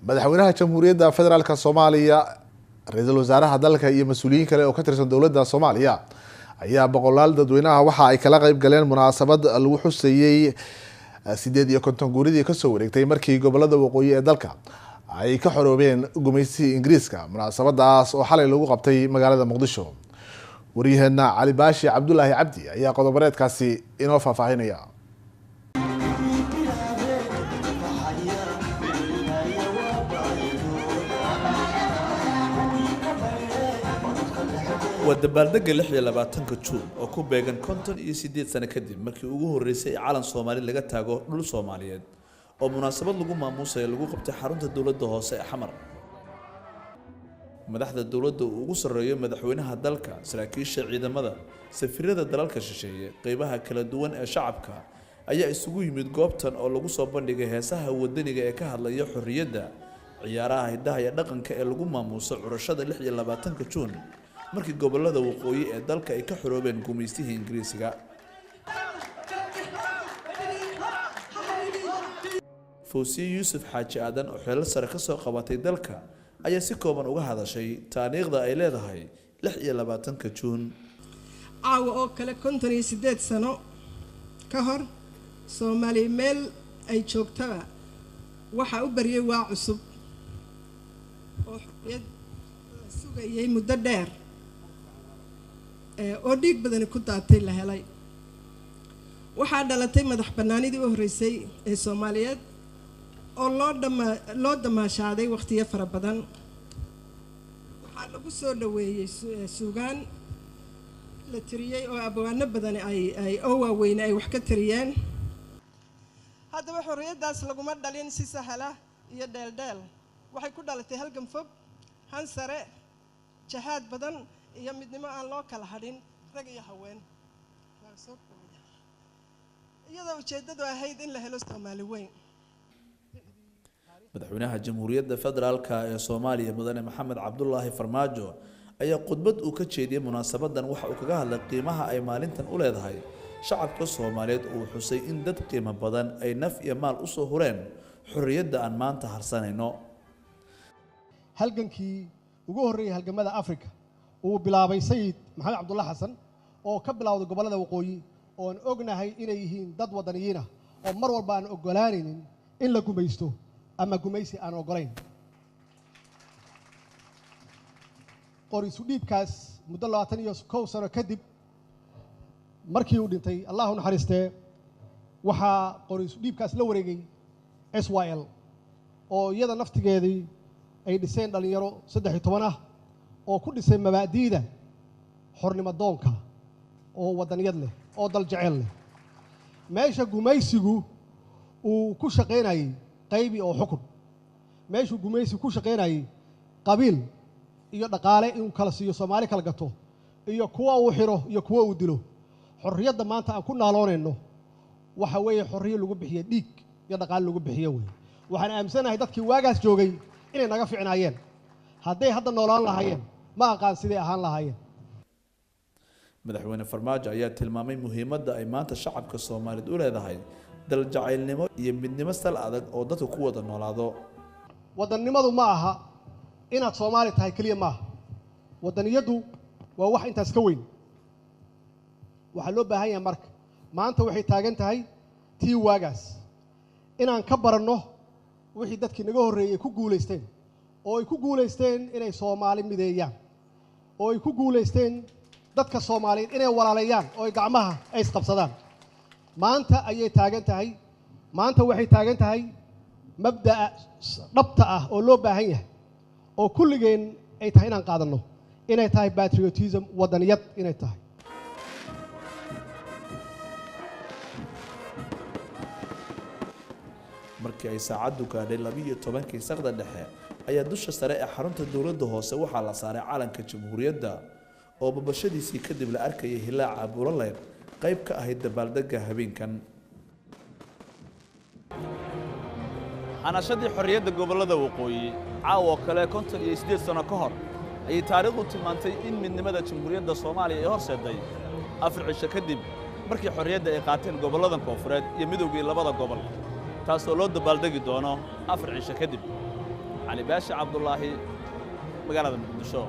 madaxweynaha jamhuuriyadda federaalka Soomaaliya ra'iisul wasaaraha dalka iyo mas'uuliyiin kale oo ka tirsan dowladda Soomaaliya ayaa boqolaal dadweynaha waxa ay kala qayb galeen munaasabad lagu xuseeyay 58 guuridii ka soo wareegtay markii gobolada waqooyi ee dalka ay ka xoroobeen gumeysigii Ingiriiska. Munaasabadaas oo xalay lagu qabtay magaalada Muqdisho. wariyaheenna Cali Baashi Cabdullaahi Cabdi ayaa qodobareedkaasi inoo faahfaahinaya. wadabaaldaga 26 Juun oo ku beegan 58 sano kadib markii ugu horeysay calan Soomaali laga taago dhul Soomaaliyeed oo munaasabad lagu maamuusay lagu qabtay xarunta dawladda hoose ee Xamar. madaxda dawladda ugu sareeyo madaxweynaha dalka, saraakiisha ciidamada, safiirada dalalka shisheeye, qaybaha kala duwan ee shacabka ayaa isugu yimid goobtan oo lagu soo bandhigay heesaha wadaniga ee ka hadlaya xorriyadda, ciyaaraha hidaha iyo dhaqanka ee lagu maamuuso curashada 26 Juun markii gobolada waqooyi ee dalka ay ka xoroobeen gumeysigii Ingiriisiga. Fawsiye Yuusuf Xaaji Aadan oo xilal sare ka soo qabatay dalka ayaa si kooban uga hadashay taariikhda ay leedahay 26 Juun. caawa oo kale 58 sano ka hor Soomaali meel ay joogtaba waxa u bariyay waa cusub oo xorriyad sugayay muddo dheer oo dhiig badan ku daatay la helay. waxaa dhalatay madax banaanidii u horeysay ee Soomaaliyeed oo loo damaashaaday waqtiyo fara badan. waxaa lagu soo dhaweeyay suugaan la tiriyay oo abwaano badan ay waaweyn ay wax ka tiriyeen. haddaba xorriyadaas laguma dhalin si sahla iyo dheeldheel. waxay ku dhalatay halgan fog, han sare, jahaad badan iyo midnimo aan loo kala hadhin rag iyo haween. iyadoo ujeedadu ahayd in la helo Soomaali weyn. madaxweynaha jamhuuriyadda federaalka ee Soomaaliya mudane Maxamed Cabdullaahi Farmaajo ayaa khudbad uu ka jeediyay munaasabadan waxa uu kaga hadlay qiimaha ay maalintan u leedahay shacabka Soomaaliyeed oo xusay in dad qiimo badan ay naf iyo maal u soo hureen xorriyadda aan maanta harsanayno. halgankii ugu horeeyay halgamada Afrika uu bilaabay Sayid Maxamed Cabdullaahi Xasan oo ka bilowday gobolada waqooyi oo aan ognahay inay yihiin dad wadaniyiin ah oo mar walba aan ogolaanaynin in la gumeysto ama gumeysi aan ogolayn. qoriisu dhiibkaas muddo 21 sano kadib markii uu dhintay Allahu naxariistee waxaa qoriisu dhiibkaas la wareegay SYL oo iyada naftigeedii ay dhiseen dhalinyaro 13 ah oo ku dhisay mabaadiida xornimo doonka oo wadaniyad leh oo dal jecel leh. meesha gumeysigu uu ku shaqeynayay qaybi oo xukun, meeshu gumeysigu ku shaqeynayay qabiil iyo dhaqaale inuu kala siiyo Soomaali kala gato iyo kuwa uu xiro iyo kuwa uu dilo. xorriyadda maanta aan ku naaloonayno waxa weeye xorriyo lagu bixiyo dhiig iyo dhaqaale lagu bixiyo weey. waxaan aaminsanahay dadkii waagaas joogay inay naga ficnaayeen. hadday hadda noolaan lahaayeen ma aqaan sidee ahaan lahaayeen. madaxweyne Farmaajo ayaa tilmaamay muhiimadda ay maanta shacabka Soomaaliyeed u leedahay dal jacaylnimo iyo midnimo sal adag oo dadku ku wada noolaado. wadannimadu ma aha inaad Soomaali tahay kaliya ma aha. wadaniyadu waa wax intaas ka weyn. waxa loo baahan yahay marka maanta waxay taagan tahay tii waagaas inaan ka baranno wixii dadkii naga horeeyay ku guuleysteen oo ay ku guuleysteen inay Soomaali mideeyaan oo ay ku guuleysteen dadka Soomaaliyeed inay walaalayaan oo ay gacmaha ay isqabsadaan. maanta ayay taagan tahay. maanta waxay taagan tahay mabda'a dhabta ah oo loo baahan yahay oo kulligeen ay tahay inaan qaadanno inay tahay patriotism wadaniyad inay tahay. markii ay saacadu gaadhay 12 saqda dhexe ayaa dusha sare ee xarunta dawladda hoose waxaa la saaray calanka jamhuuriyadda oo babashadiisii kadib la arkayay hilaaca buuraleyr qayb ka ahayd dabaaldega habeenkan. hanashadii xorriyadda gobolada waqooyi caawa kale 58 sano ka hor ayay taariikhdu tilmaantay in midnimada jamhuuriyadda Soomaaliya ay horseeday 4 cisho kadib markii xorriyadda ay qaateen goboladan koonfureed iyo midowgii labada gobol taasoo loo dabaaldegi doono 4 cisho kadib. cali baashi cabdulaahi magaalada muqdisho.